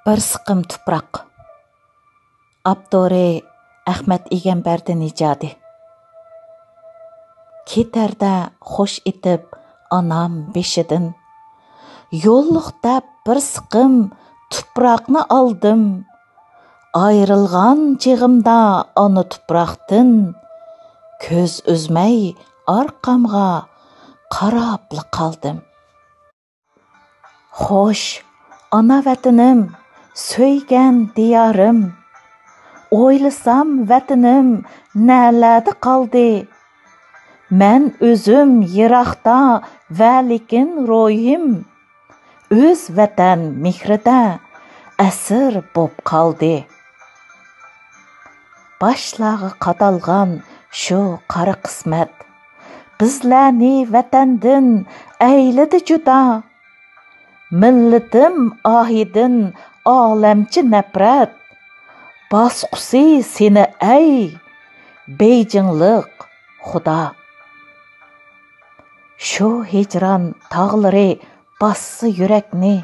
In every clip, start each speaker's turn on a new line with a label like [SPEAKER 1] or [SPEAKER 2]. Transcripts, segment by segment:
[SPEAKER 1] Bir sıqım tuproq. Abdori Ahmad Egamberdi ijodi. Ketarda xo'sh etib anam beshidan. Yo'lliqda bir sıqım tuproqni oldim. Ayrılgan çığımda onu tuproqdan ko'z uzmay arqamga qarablı qaldım. Xo'sh, ana vatanim, söygen diyarım. Oylasam vatanim nälerde qaldı. Men özüm yiraqda va lekin ro'yim öz vatan mehrida asir bo'p qaldı. Başlağı qadalgan şu qara qismat bizlarni vatandin ayladi juda. Millatim ahidin olamchi nafrat basqusi seni ay beyjinliq xudo. Şu hicran tağları bassa yurakni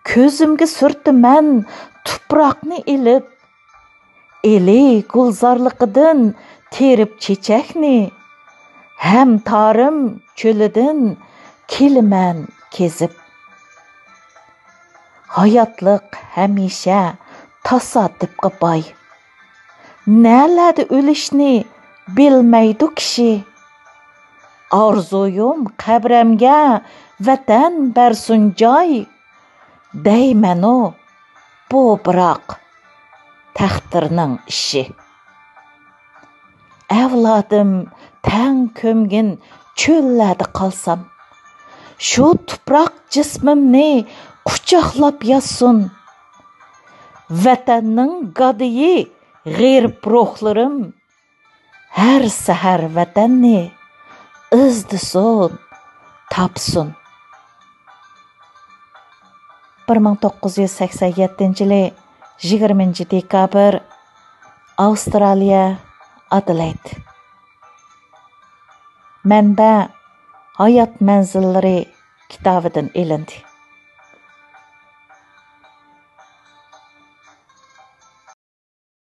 [SPEAKER 1] ko'zimga surtiman tuproqni ilib. Eli gulzorliqidan terib chechakni ham tarim cho'lidan keliman kezib. Hayotliq hamisha tasodifga boy. Nälerde o'lishni bilmaydi kishi. Arzuyum qabramga vatan bersun joy. Deyman o bu biroq taqdirning ishi. Avladim tang ko'mgin cho'llarda qolsam, shu tuproq jismimni quchoqlab yotsin. Vatanning gadiyi g'erib ruhlarim har sahar vatanni izdisun, topsun. 1987-yili 20 dekabr Avstraliya, Adelaide. Manba Hayot manzillari kitobidan elindi.